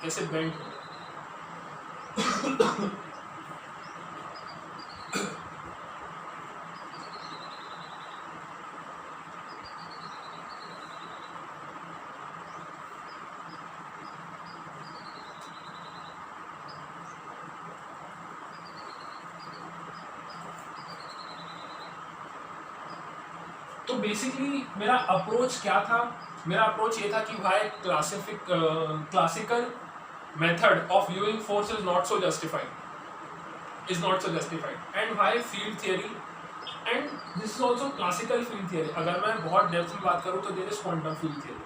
कैसे बेंड हो। तो बेसिकली मेरा अप्रोच क्या था, मेरा अप्रोच ये था कि भाई classical method of viewing force is not so justified, and भाई field theory, and this is also classical field theory. अगर मैं बहुत डेप्थ में बात करूँ तो there is quantum field theory,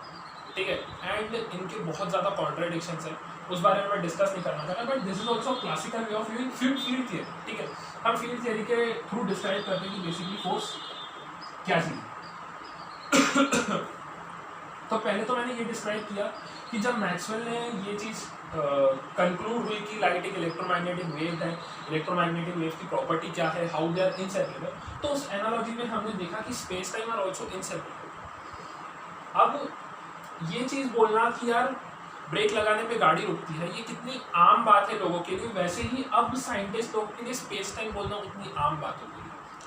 ठीक है, एंड इनके बहुत ज़्यादा कॉन्ट्राडिक्शंस हैं, उस बारे में मैं डिस्कस नहीं करना चाहता, but this is also classical way of viewing field theory, ठीक है। हम फील्ड थियरी के थ्रू डिस्क्राइब करते हैं कि बेसिकली फोर्स क्या चीज़ है। तो पहले तो मैंने ये डिस्क्राइब किया कि जब मैक्सवेल ने ये चीज़ कंक्लूड हुई कि लाइट एक इलेक्ट्रोमैग्नेटिक वेव है, इलेक्ट्रोमैग्नेटिक वेव की प्रॉपर्टी क्या है, हाउ दे आर इनसेपरेबल, तो उस एनालॉजी में हमने देखा कि space time are also inseparable. अब ये चीज़ बोलना कि यार ब्रेक लगाने पे गाड़ी रुकती है, ये कितनी आम बात है लोगों के लिए, वैसे ही अब साइंटिस्ट लोगों के लिए स्पेस टाइम बोलना उतनी आम बात हो गई,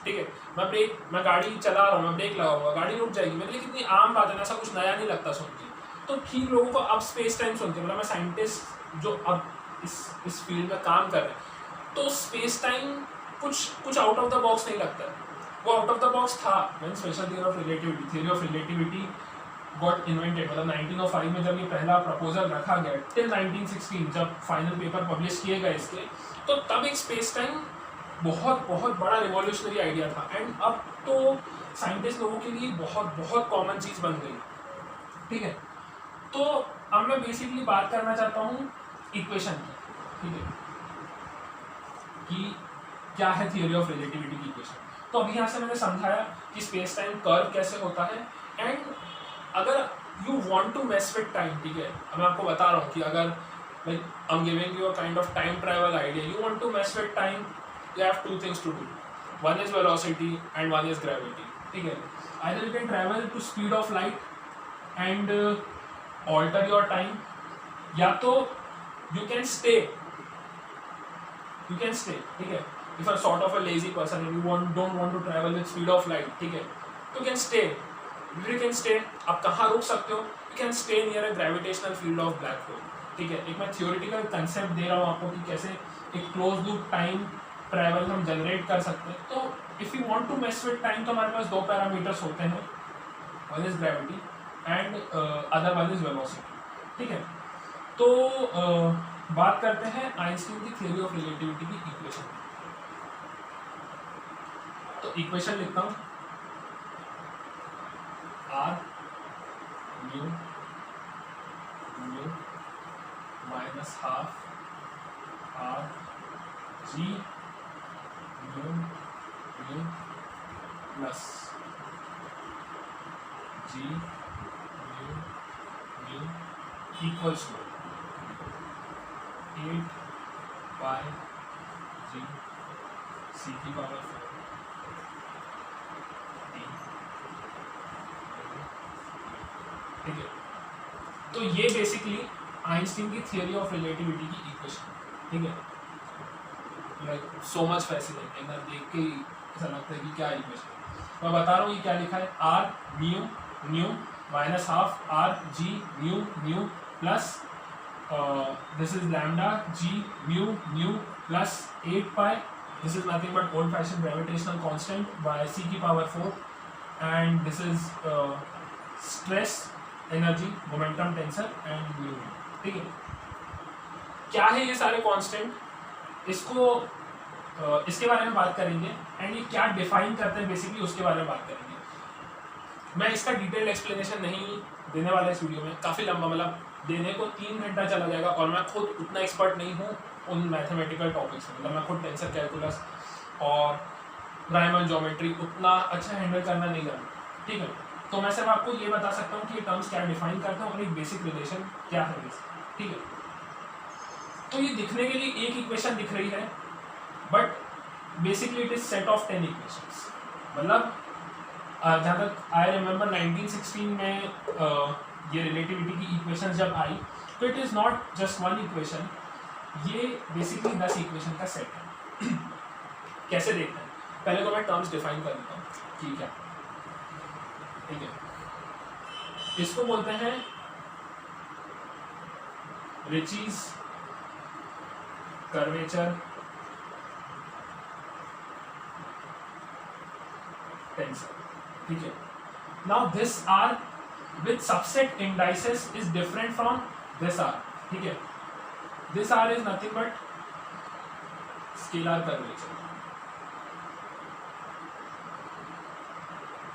ठीक है। मैं गाड़ी चला रहा हूँ, मैं ब्रेक लगाऊंगा, गाड़ी रुक जाएगी, मेरे लिए कितनी आम बात है, ऐसा कुछ नया नहीं लगता सुन के। तो ठीक लोगों को अब स्पेस टाइम सुनते हैं, मतलब मैं साइंटिस्ट जो अब इस फील्ड में काम कर रहे हैं, तो स्पेस टाइम कुछ आउट ऑफ द बॉक्स नहीं लगता है। वो आउट ऑफ द बॉक्स था when special theory of relativity got invented, मतलब 1905 में जब ये पहला प्रपोजल रखा गया, टिल 1916 जब फाइनल पेपर पब्लिश किए गए इसके, तो तब एक स्पेस टाइम बहुत बहुत बड़ा रिवॉल्यूशनरी आइडिया था, एंड अब तो साइंटिस्ट लोगों के लिए बहुत बहुत कॉमन चीज़ बन गई, ठीक है। तो अब मैं बेसिकली बात करना चाहता हूँ इक्वेशन की, ठीक है, कि क्या है थियरी ऑफ रिलेटिविटी की इक्वेशन। तो अभी यहाँ से मैंने समझाया कि स्पेस टाइम कर्व कैसे होता है, एंड अगर you want to mess with time, ठीक है, मैं आपको बता रहा हूँ कि अगर like I am giving you a kind of time travel idea, you want to mess with time, you have two things to do, one is velocity and one is gravity, ठीक है। either you can travel to speed of light and alter your time, या तो you can stay, ठीक है। if you are sort of a lazy person and you don't want to travel with speed of light, ठीक है, तो you can stay, आप कहाँ रुक सकते हो, you can stay near a gravitational field of black hole, ठीक है। एक मैं थियोरेटिकल कंसेप्ट दे रहा हूँ आपको कि कैसे एक क्लोज लूप टाइम ट्रैवल हम जनरेट कर सकते हैं। तो if you want to mess with time, तो हमारे पास दो पैरामीटर्स होते हैं, one is gravity and other one is velocity, ठीक है। तो बात करते हैं आइंस्टीन की थ्योरी ऑफ रिलेटिविटी की इक्वेशन। तो इक्वेशन लिखता हूँ, R mu minus half R ji mu plus g mu equals to 8 pi G c की पावर 4 टी, ठीक है। तो ये बेसिकली आइंस्टीन की थियरी ऑफ रिलेटिविटी की इक्वेशन, ठीक है। लाइक सो मच फैसिनेटिंग, ना देख के ही ऐसा लगता है कि क्या इक्वेशन। मैं बता रहा हूँ ये क्या लिखा है, R mu minus half R ji mu plus this is lambda G mu plus 8 pi, this is nothing but old fashion gravitational constant by C की power 4, and this is stress energy momentum tensor and mu, ठीक है। क्या है ये सारे constant, इसको इसके बारे में बात करेंगे, एंड ये क्या डिफाइन करते हैं बेसिकली उसके बारे में बात करेंगे। मैं इसका डिटेल एक्सप्लेनेशन नहीं देने वाला इस वीडियो में, काफ़ी लंबा, मतलब देने को 3 घंटा चला जाएगा, और मैं खुद उतना एक्सपर्ट नहीं हूँ उन मैथमेटिकल टॉपिक्स में, मतलब मैं खुद टेंसर कैलकुलस और रायमन ज्योमेट्री उतना अच्छा हैंडल करना नहीं जानता, ठीक है। तो मैं सिर्फ आपको ये बता सकता हूँ कि ये टर्म्स क्या डिफाइन करते हैं और एक बेसिक रिलेशन क्या है, ठीक है। तो ये दिखने के लिए एक इक्वेशन दिख रही है, but basically it is set of 10 equations. मतलब जहाँ तक आई रिमेंबर 1916 में ये रिलेटिविटी की इक्वेशंस जब आई, तो it is not just one equation, ये बेसिकली 10 इक्वेशन का सेट है। कैसे देखते हैं, पहले तो मैं टर्म्स डिफाइन कर देता हूँ कि क्या, ठीक है। इसको बोलते हैं रिचीज कर्वेचर टेंसर, ठीक है। Now this R with subset indices is different from this R, ठीक है। This R is nothing but scalar curvature,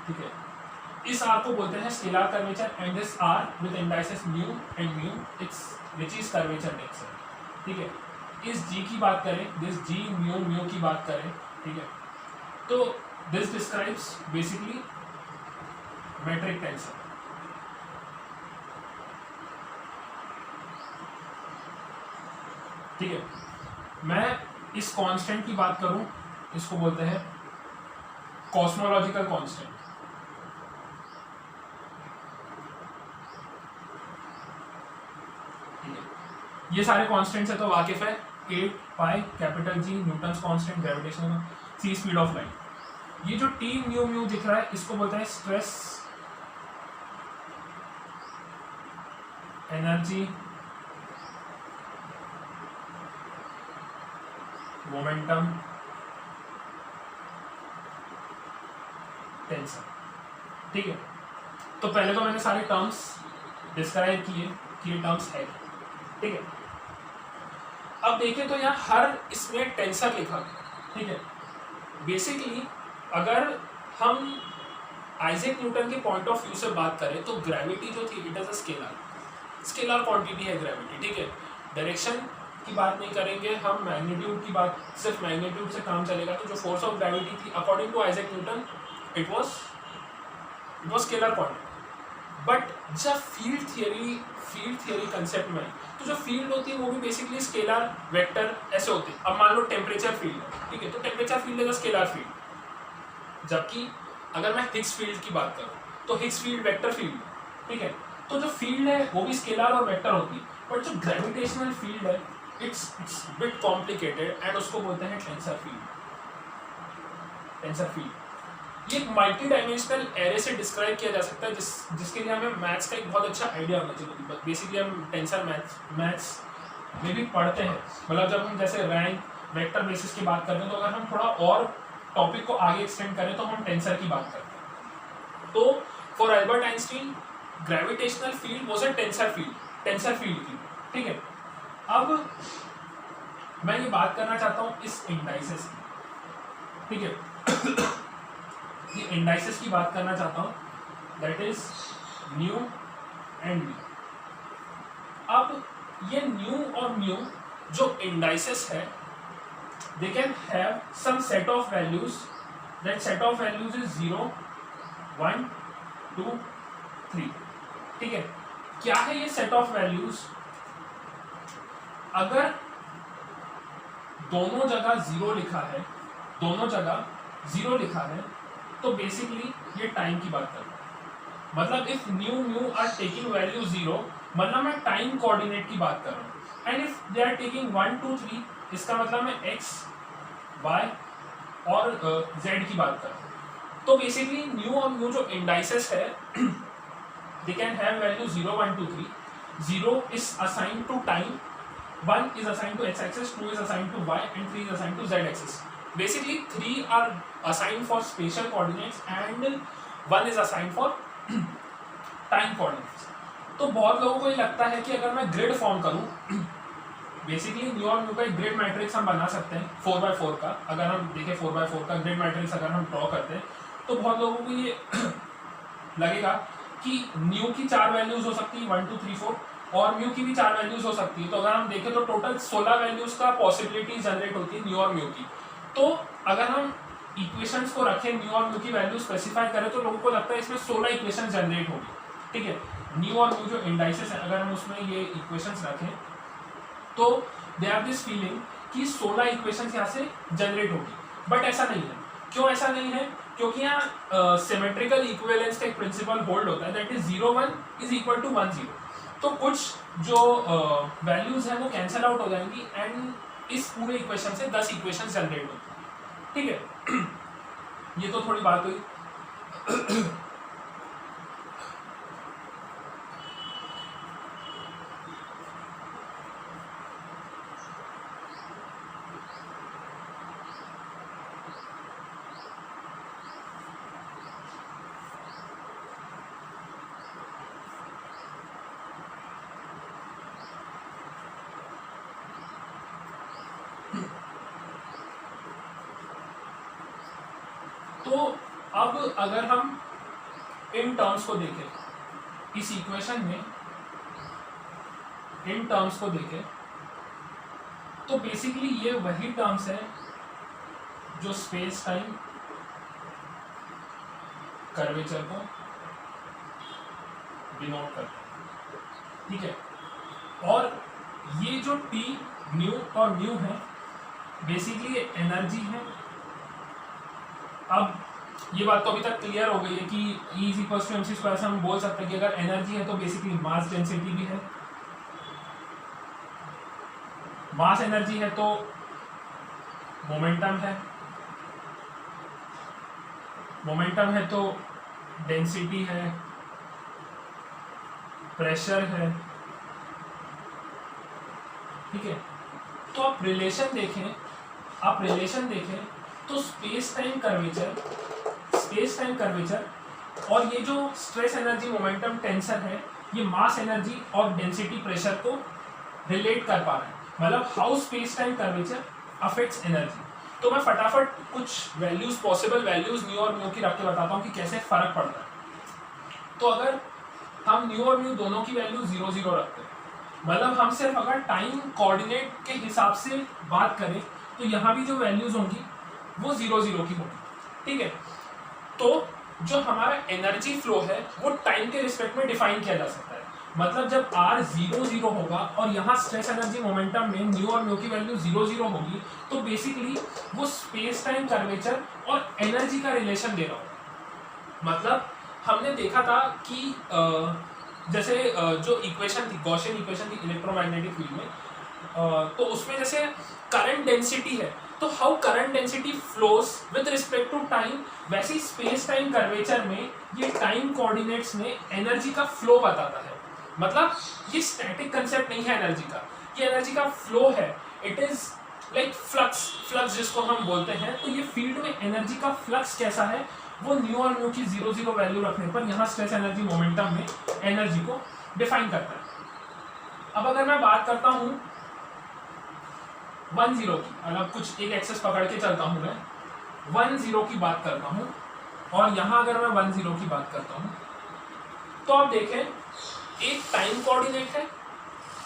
ठीक है। इस आर को बोलते हैं scalar curvature and this R with indices mu and mu it's which is curvature tensor, ठीक है। इस जी की बात करें, दिस जी म्यू म्यू की बात करें, ठीक है, तो this describes basically metric tensor, ठीक है। मैं इस कांस्टेंट की बात करूं, इसको बोलते हैं कॉस्मोलॉजिकल कांस्टेंट, ये सारे कांस्टेंट्स है तो वाकिफ है, 8 pi capital G Newton's constant, gravitational, c speed of light. ये जो टी म्यू म्यू दिख रहा है इसको बोलते हैं स्ट्रेस एनर्जी मोमेंटम टेंसर, ठीक है। तो पहले तो मैंने सारे टर्म्स डिस्क्राइब किए कि ये टर्म्स है, ठीक है। अब देखें तो यहाँ हर इसमें टेंसर लिखा गया, ठीक है। बेसिकली अगर हम आइजैक न्यूटन के पॉइंट ऑफ व्यू से बात करें तो ग्रेविटी जो थी it is a scalar quantity है ग्रेविटी, ठीक है। डायरेक्शन की बात नहीं करेंगे हम, मैग्नीट्यूड की बात, सिर्फ मैग्नीट्यूड से काम चलेगा। तो जो फोर्स ऑफ ग्रेविटी थी according to Isaac Newton it was scalar quantity. But जब फील्ड थियरी कंसेप्ट में, तो जो फील्ड होती है वो भी बेसिकली स्केलर वेक्टर ऐसे होते हैं। अब मान लो टेम्परेचर फील्ड है, ठीक है, तो टेम्परेचर फील्ड है स्केलर फील्ड। जबकि अगर मैं हिग्स फील्ड की बात करूँ तो हिग्स फील्ड वेक्टर फील्ड, ठीक है। तो जो फील्ड है वो भी स्केलर और वेक्टर होती है, बट जो ग्रेविटेशनल फील्ड है इट्स बिट कॉम्प्लिकेटेड एंड उसको बोलते हैं टेंसर फील्ड। ये एक मल्टी डायमेंशनल एरे से डिस्क्राइब किया जा सकता है, जिसके लिए हमें मैथ्स का एक बहुत अच्छा आइडिया होना चाहिए। बेसिकली हम टेंसर मैथ्स में भी पढ़ते हैं, मतलब जब हम जैसे रैंक वेक्टर बेसिस की बात करते हैं, तो अगर हम थोड़ा और टॉपिक को आगे एक्सटेंड करें तो हम टेंसर की बात करते हैं। तो for Albert Einstein gravitational field was a tensor field की, ठीक है। अब मैं ये बात करना चाहता हूँ इस इंडाइसेस की, ठीक है। ये इंडाइसेस की बात करना चाहता हूँ, that is new and mu. अब ये न्यू और म्यू जो इंडाइसेस है they can have some set of values, that set of values is 0 1 2 3, ठीक है। क्या है ये set of values? अगर दोनों जगह 0 लिखा है तो बेसिकली ये टाइम की बात कर रहा हूँ। मतलब if mu are taking value 0, मतलब मैं टाइम कोऑर्डिनेट की बात कर रहा हूँ। And if they are taking 1 2 3, इसका मतलब मैं x y और z की बात कर रहा हूँ। तो बेसिकली न्यू और म्यू जो इंडाइसेस है they can have value 0 1 2 3। 0 is assigned to time, 1 is assigned to x axis, 2 is assigned to y and 3 is assigned to z axis. Basically 3 are assigned for spatial coordinates and 1 is assigned for time coordinates. तो बहुत लोगों को ये लगता है कि अगर मैं ग्रिड फॉर्म करूँ, बेसिकली न्यू और म्यू का एक ग्रिड मैट्रिक्स हम बना सकते हैं 4x4 का। अगर हम देखें 4x4 का ग्रिड मैट्रिक्स अगर हम ड्रॉ करते हैं तो बहुत लोगों को ये लगेगा कि न्यू की 4 वैल्यूज हो सकती है 1 2 3 4 और म्यू की भी 4 वैल्यूज हो सकती है। तो अगर हम देखें तो टोटल 16 वैल्यूज का पॉसिबिलिटी जनरेट होती है न्यू और म्यू की। तो अगर हम इक्वेशंस को रखें, न्यू और म्यू की वैल्यू स्पेसिफाई करें, तो लोगों को लगता है इसमें 16 इक्वेशन जनरेट होगी, ठीक है। न्यू और म्यू जो इंडाइसेस है अगर हम उसमें ये इक्वेशंस रखें तो दे हैव दिस फीलिंग कि 16 इक्वेशंस यहाँ से जनरेट होगी, बट ऐसा नहीं है। क्यों ऐसा नहीं है? क्योंकि यहाँ सिमेट्रिकल इक्विवेलेंस का एक प्रिंसिपल होल्ड होता है, that is 0 1 is equal to 1 0। तो कुछ जो वैल्यूज हैं वो कैंसिल आउट हो जाएंगी एंड इस पूरे इक्वेशन से 10 इक्वेशन जनरेट होती है, ठीक है। ये तो थोड़ी बात हुई। तो अब अगर हम इन टर्म्स को देखें, इस इक्वेशन में इन टर्म्स को देखें, तो बेसिकली ये वही टर्म्स है जो स्पेस टाइम कर्वेचर को डिनोट करते हैं, ठीक है। और ये जो टी, न्यू और म्यू है बेसिकली एनर्जी है। अब ये बात तो अभी तक क्लियर हो गई है कि E is equal to m c square से हम बोल सकते हैं कि अगर एनर्जी है तो बेसिकली मास डेंसिटी भी है, मास एनर्जी है तो मोमेंटम है, मोमेंटम है तो डेंसिटी है, प्रेशर है, ठीक है। तो आप रिलेशन देखें, तो स्पेस टाइम कर्वेचर और ये जो स्ट्रेस एनर्जी मोमेंटम टेंसर है ये मास एनर्जी और डेंसिटी प्रेशर को रिलेट कर पा रहे हैं, मतलब how space time curvature affects energy. तो मैं फटाफट कुछ वैल्यूज, पॉसिबल वैल्यूज न्यू और म्यू की रख के बताता हूँ कि कैसे फर्क पड़ता है। तो अगर हम न्यू और म्यू दोनों की वैल्यू 0 0 रखते हैं, मतलब हम सिर्फ अगर टाइम कोऑर्डिनेट के हिसाब से बात करें तो यहाँ भी जो वैल्यूज होंगी वो 0 0 की होगी, ठीक है। तो जो हमारा एनर्जी फ्लो है वो टाइम के रिस्पेक्ट में डिफाइन किया जा सकता है, मतलब जब R 0 0 होगा और यहाँ स्ट्रेस एनर्जी मोमेंटम में न्यू और म्यू की वैल्यू 0 0 होगी तो बेसिकली वो स्पेस टाइम कर्वेचर और एनर्जी का रिलेशन दे रहा होगा। मतलब हमने देखा था कि जैसे जो इक्वेशन थी, गॉसियन इक्वेशन थी इलेक्ट्रोमैग्नेटिक फील्ड में, तो उसमें जैसे करंट डेंसिटी है तो how current density flows with respect to time, वैसे ही स्पेस टाइम कर्वेचर में ये टाइम कोऑर्डिनेट्स में एनर्जी का फ्लो बताता है। मतलब ये स्टैटिक कंसेप्ट नहीं है एनर्जी का, ये एनर्जी का फ्लो है। इट इज लाइक फ्लक्स जिसको हम बोलते हैं। तो ये फील्ड में एनर्जी का फ्लक्स कैसा है वो न्यू और म्यू की 0 0 वैल्यू रखने पर यहाँ स्ट्रेस एनर्जी मोमेंटम में एनर्जी को डिफाइन करता है। अब अगर मैं बात करता हूँ 1 0 की, मतलब कुछ एक एक्सेस पकड़ के चलता हूँ, मैं 1 0 की बात करता हूँ और यहाँ अगर मैं 1 0 की बात करता हूँ तो आप देखें एक टाइम कोऑर्डिनेट है,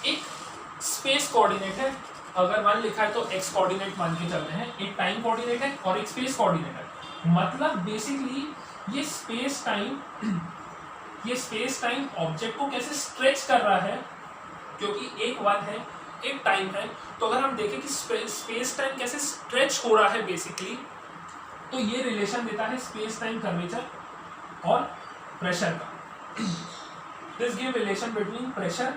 एक स्पेस कोऑर्डिनेट है। अगर 1 लिखा है तो एक्स कोऑर्डिनेट मान के चल रहे हैं, एक टाइम कोऑर्डिनेट है और एक स्पेस कोऑर्डिनेट है। मतलब बेसिकली ये स्पेस टाइम ऑब्जेक्ट को कैसे स्ट्रेच कर रहा है, क्योंकि एक 1 है एक टाइम है। तो अगर हम देखें कि स्पेस टाइम कैसे स्ट्रेच हो रहा है बेसिकली, तो ये रिलेशन देता है स्पेस टाइम कर्वेचर और प्रेशर का। This give relation between pressure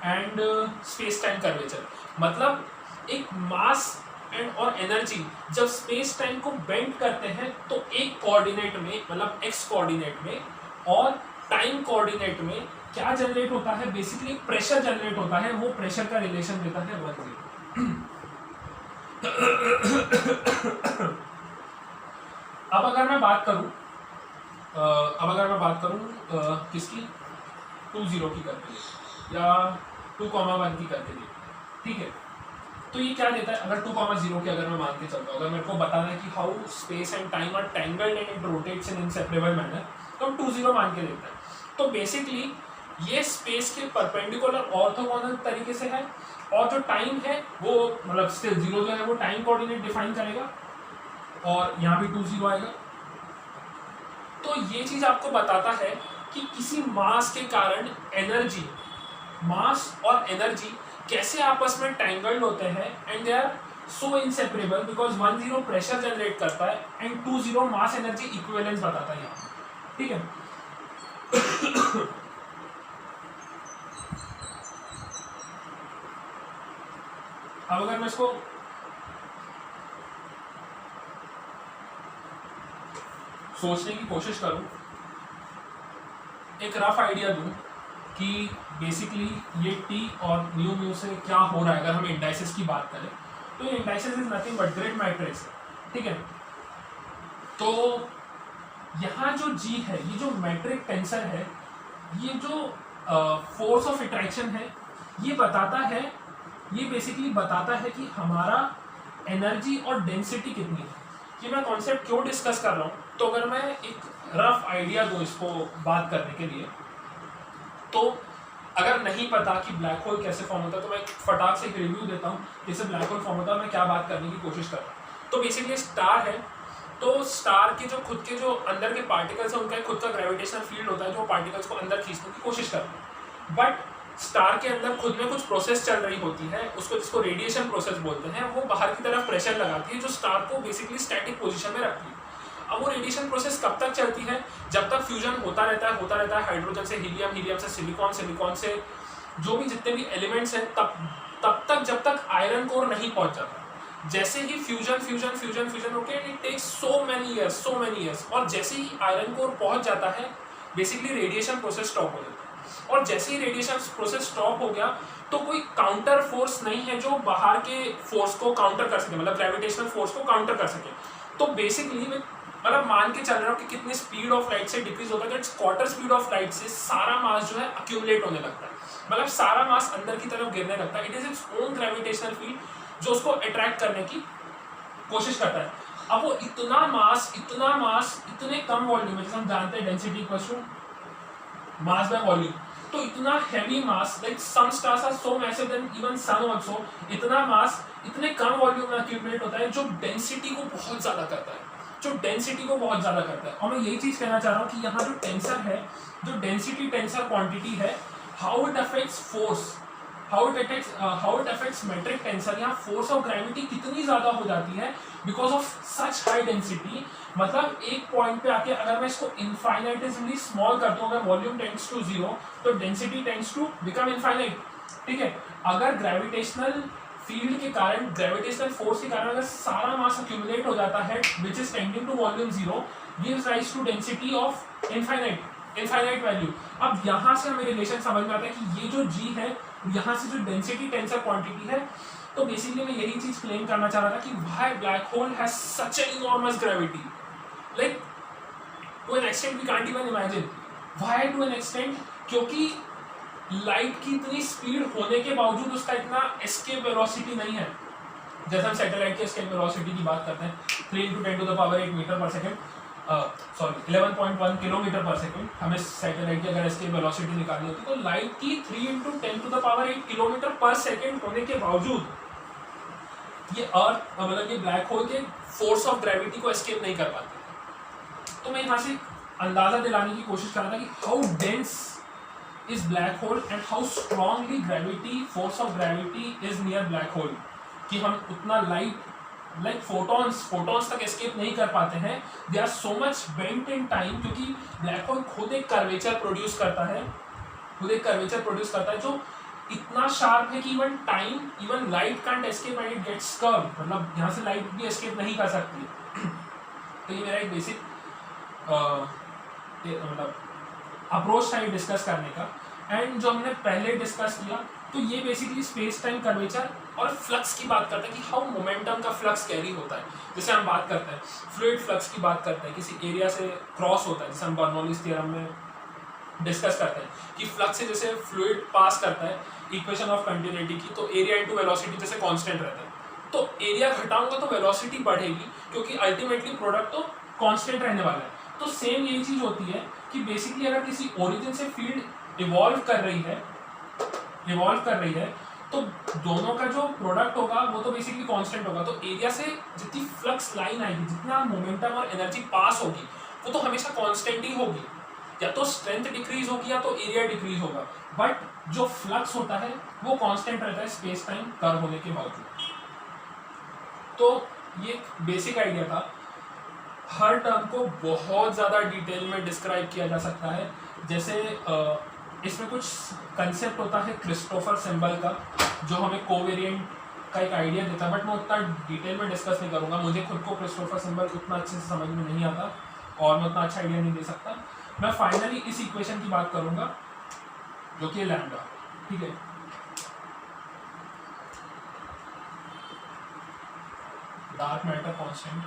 and space time curvature. मतलब एक मास एंड और एनर्जी जब स्पेस टाइम को बेंड करते हैं तो एक कोऑर्डिनेट में, मतलब एक्स कोऑर्डिनेट में और टाइम कोऑर्डिनेट में क्या जनरेट होता है, बेसिकली प्रेशर जनरेट होता है। वो प्रेशर का रिलेशन देता है 1 0। अब अगर मैं बात करूं किसकी, 2 0 की करके या 2 1 की करके, ठीक है। तो ये क्या देता है, अगर 2 0 की अगर मैं मान के चलता हूँ, अगर मेरे को बताना है कि how space and time are tangled and it rotates in inseparable manner, तो 2 0 मान के देता है। तो बेसिकली ये स्पेस के परपेंडिकुलर ऑर्थोगोनल तरीके से है और जो टाइम है वो मतलब स्टिल 0 जो है वो टाइम कोऑर्डिनेट डिफाइन करेगा और यहाँ भी 2 0 आएगा। तो ये चीज आपको बताता है कि किसी मास के कारण एनर्जी, मास और एनर्जी कैसे आपस में टैंगल्ड होते हैं and they are so inseparable because 1 0 pressure generate करता है एंड 2 0 मास एनर्जी इक्विवेलेंस बताता है यहाँ, ठीक है। अब अगर मैं इसको सोचने की कोशिश करूं, एक रफ आइडिया दूं कि बेसिकली ये टी और न्यू म्यू से क्या हो रहा है अगर हम इंडाइसेस की बात करें, तो ये indices is nothing but grid matrix, ठीक है। तो यहाँ जो जी है, ये जो मैट्रिक टेंसर है, ये जो फोर्स ऑफ अट्रैक्शन है, ये बताता है, ये बेसिकली बताता है कि हमारा एनर्जी और डेंसिटी कितनी है। कि मैं कॉन्सेप्ट क्यों डिस्कस कर रहा हूँ, तो अगर मैं एक रफ आइडिया दूँ इसको बात करने के लिए, तो अगर नहीं पता कि ब्लैक होल कैसे फॉर्म होता है, तो मैं फटाक से एक रिव्यू देता हूँ जैसे ब्लैक होल फॉर्म होता है, मैं क्या बात करने की कोशिश कर रहा हूँ। तो बेसिकली स्टार है, तो स्टार के जो खुद के जो अंदर के पार्टिकल्स हैं, उनका खुद का ग्रेविटेशनल फील्ड होता है जो पार्टिकल्स को अंदर खींचने की कोशिश करते हैं। बट स्टार के अंदर खुद में कुछ प्रोसेस चल रही होती है, उसको जिसको रेडिएशन प्रोसेस बोलते हैं, वो बाहर की तरफ प्रेशर लगाती है जो स्टार को बेसिकली स्टैटिक पोजीशन में रखती है। अब वो रेडिएशन प्रोसेस कब तक चलती है, जब तक फ्यूजन होता रहता है हाइड्रोजन से हीलियम, हीलियम से सिलिकॉन, सिलिकॉन से जो भी जितने भी एलिमेंट्स हैं, तब तक जब तक आयरन कोर नहीं पहुंच जाता। जैसे ही फ्यूजन होके it takes so many years, और जैसे ही आयरन कोर पहुंच जाता है, बेसिकली रेडिएशन प्रोसेस स्टॉप हो जाता है। और जैसे ही रेडिएशन प्रोसेस स्टॉप हो गया, तो कोई काउंटर फोर्स नहीं है जो बाहर के फोर्स को काउंटर कर सके, मतलब ग्रेविटेशनल फोर्स को काउंटर कर सके। तो बेसिकली मतलब मान के चल रहा हूँ कि कितनी स्पीड ऑफ लाइट से डिक्रीज होता है, क्वार्टर स्पीड ऑफ लाइट से सारा मास जो है अक्यूमुलेट होने लगता है, मतलब सारा मास अंदर की तरफ गिरने लगता है। It is it's own gravitational field जो उसको अट्रैक्ट करने की कोशिश करता है। अब वो इतना मास इतने कम वॉल्यूम में, जैसे हम जानते हैं density equals to mass by volume, तो इतना heavy mass, like some stars are so massive than even sun also, इतना मास इतने कम वॉल्यूम में अक्यूमुलेट होता है जो डेंसिटी को बहुत ज्यादा करता है, और मैं यही चीज कहना चाह रहा हूँ कि यहाँ जो टेंसर है, जो डेंसिटी टेंसर क्वांटिटी है, how it affects force, how it affects metric tensor, यहाँ फोर्स ऑफ ग्रेविटी कितनी ज्यादा हो जाती है because of such high density. मतलब एक पॉइंट पे आके अगर मैं इसको इनफाइनाइटेसिमली स्मॉल कर दूं, अगर वॉल्यूम टेंड्स टू 0 तो density tends to become infinite, ठीक है। अगर ग्रेविटेशनल फील्ड के कारण, ग्रेविटेशनल फोर्स के कारण अगर सारा मास अक्यूमुलेट हो जाता है which is tending to volume 0, gives rise to density of infinite value. अब यहाँ से हमें रिलेशन समझ में आता है कि ये जो जी है, यहाँ से जो डेंसिटी टेंसर क्वांटिटी है, तो बेसिकली मैं यही चीज क्लेम करना चाह रहा था कि why black hole has such an enormous gravity, like to an extent we can't even imagine. Why to an extent? क्योंकि लाइट की इतनी स्पीड होने के बावजूद उसका इतना एस्केप वेलोसिटी नहीं है। जैसे हम सैटेलाइट की एस्केप वेलोसिटी की बात करते हैं 3 × 10⁻⁸ मीटर पर सेकंड, 11.1 किलोमीटर पर सेकंड, हमें सैटेलाइट की अगर एस्केप वेलोसिटी निकालनी होती तो लाइट की 3 × 10⁸ किलोमीटर पर सेकंड होने के बावजूद ये अर्थ, मतलब ये ब्लैक होल के फोर्स ऑफ ग्रेविटी को एस्केप नहीं कर पाते। तो मैं यहाँ से अंदाजा दिलाने की कोशिश कर रहा था कि how dense is black hole and how strongly gravity, force of gravity is near black hole, कि हम उतना लाइट लाइक फोटॉन्स तक एस्केप नहीं कर पाते हैं। They are so much bent in time, क्योंकि ब्लैक होल खुद एक कर्वेचर प्रोड्यूस करता है, जो इतना शार्प है कि even light can't escape and it gets curve, मतलब यहाँ से लाइट भी एस्केप नहीं कर सकती। तो ये मेरा एक बेसिक मतलब अप्रोच था ये डिस्कस करने का। एंड जो हमने पहले डिस्कस किया, तो ये बेसिकली स्पेस टाइम कर्वेचर और फ्लक्स की बात करते हैं कि हाउ मोमेंटम का फ्लक्स कैरी होता है। जैसे हम बात करते हैं फ्लूइड फ्लक्स की बात करते हैं, किसी एरिया से क्रॉस होता है, जैसे हम बर्नौलीज थ्योरम में डिस्कस करते हैं कि फ्लक्स से जैसे फ्लूइड पास करता है इक्वेशन ऑफ कंटिन्यूटी की, तो एरिया इंटू वेलोसिटी जैसे कांस्टेंट रहता है, तो एरिया घटाऊंगा तो वेलोसिटी बढ़ेगी, क्योंकि अल्टीमेटली प्रोडक्ट तो कांस्टेंट रहने वाला है। तो सेम यही चीज होती है कि बेसिकली अगर किसी ओरिजिन से फील्ड इवॉल्व कर रही है तो दोनों का जो प्रोडक्ट होगा वो तो बेसिकली कांस्टेंट होगा। तो एरिया से जितनी फ्लक्स लाइन आएगी, जितना मोमेंटम और एनर्जी पास होगी, वो तो हमेशा कांस्टेंट ही होगी, या तो स्ट्रेंथ डिक्रीज होगी या तो एरिया डिक्रीज होगा, बट जो फ्लक्स होता है वो कांस्टेंट रहता है स्पेस टाइम कर्व होने के बावजूद। तो ये बेसिक आइडिया था। हर टर्म को बहुत ज़्यादा डिटेल में डिस्क्राइब किया जा सकता है। जैसे इसमें कुछ कंसेप्ट होता है क्रिस्टोफर सिंबल का, जो हमें कोवेरिएंट का एक आइडिया देता है, बट मैं उतना डिटेल में डिस्कस नहीं करूँगा, मुझे खुद को क्रिस्टोफर सिंबल उतना अच्छे से समझ में नहीं आता और मैं उतना अच्छा आइडिया नहीं दे सकता। मैं फाइनली इस इक्वेशन की बात करूँगा जो कि लैम्डा, ठीक है। डार्क मैटर कांस्टेंट,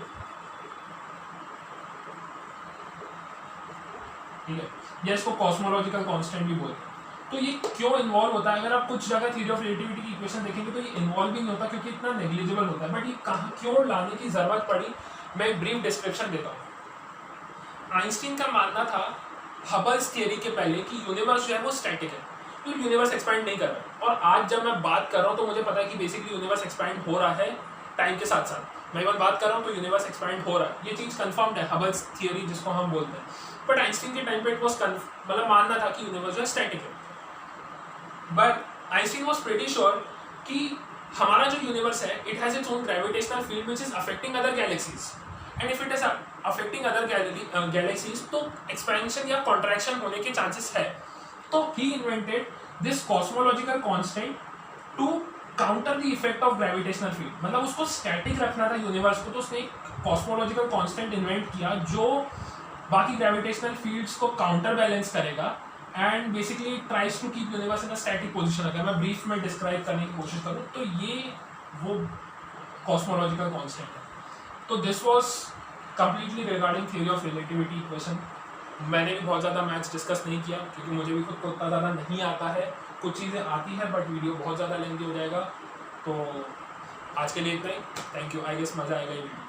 ठीक है, या इसको कॉस्मोलॉजिकल कांस्टेंट भी बोलते हैं। तो ये क्यों इन्वॉल्व होता है, अगर आप कुछ जगह थ्योरी ऑफ रिलेटिविटी की इक्वेशन देखेंगे तो ये इन्वॉल्व भी नहीं होता क्योंकि इतना नेग्लिजिबल होता है, बट ये कहाँ क्यों लाने की जरूरत पड़ी, मैं एक ब्रीफ डिस्क्रिप्शन देता हूँ। आइंस्टीन का मानना था हबल्स थियरी के पहले कि यूनिवर्स जो है वो स्टैटिक है, तो यूनिवर्स एक्सपैंड नहीं कर रहा है। और आज जब मैं बात कर रहा हूँ तो मुझे पता है कि बेसिकली यूनिवर्स एक्सपैंड हो रहा है टाइम के साथ साथ। मैं एक बार बात कर रहा हूँ तो यूनिवर्स एक्सपैंड हो रहा है, ये चीज़ कंफर्म्ड है, हबल्स थियरी जिसको हम बोलते हैं। बट आइंस्टीन के टाइम पे इट वाज मतलब मानना था कि यूनिवर्स जो है स्टैटिक है। But Einstein was pretty sure कि हमारा जो यूनिवर्स है it has its own gravitational field which is affecting other galaxies, and if it is affecting other galaxies तो एक्सपेंशन या कॉन्ट्रैक्शन होने के चांसेस है। तो he invented this cosmological constant to counter the effect of gravitational field, मतलब उसको static रखना था यूनिवर्स को, तो उसने एक कॉस्मोलॉजिकल कांस्टेंट इन्वेंट किया जो बाकी ग्रेविटेशनल फील्ड्स को काउंटर बैलेंस करेगा and basically tries to keep universe in a static position. अगर मैं ब्रीफ में डिस्क्राइब करने की कोशिश करूँ तो ये वो कॉस्मोलॉजिकल कांस्टेंट है। तो this was completely regarding theory of relativity equation. मैंने भी बहुत ज़्यादा मैथ्स डिस्कस नहीं किया क्योंकि मुझे भी खुद को उतना ज़्यादा नहीं आता है, कुछ चीज़ें आती है बट वीडियो बहुत ज़्यादा लेंथी हो जाएगा। तो आज के लिए इतना ही, थैंक यू। आई गेस मज़ा आएगा ये वीडियो।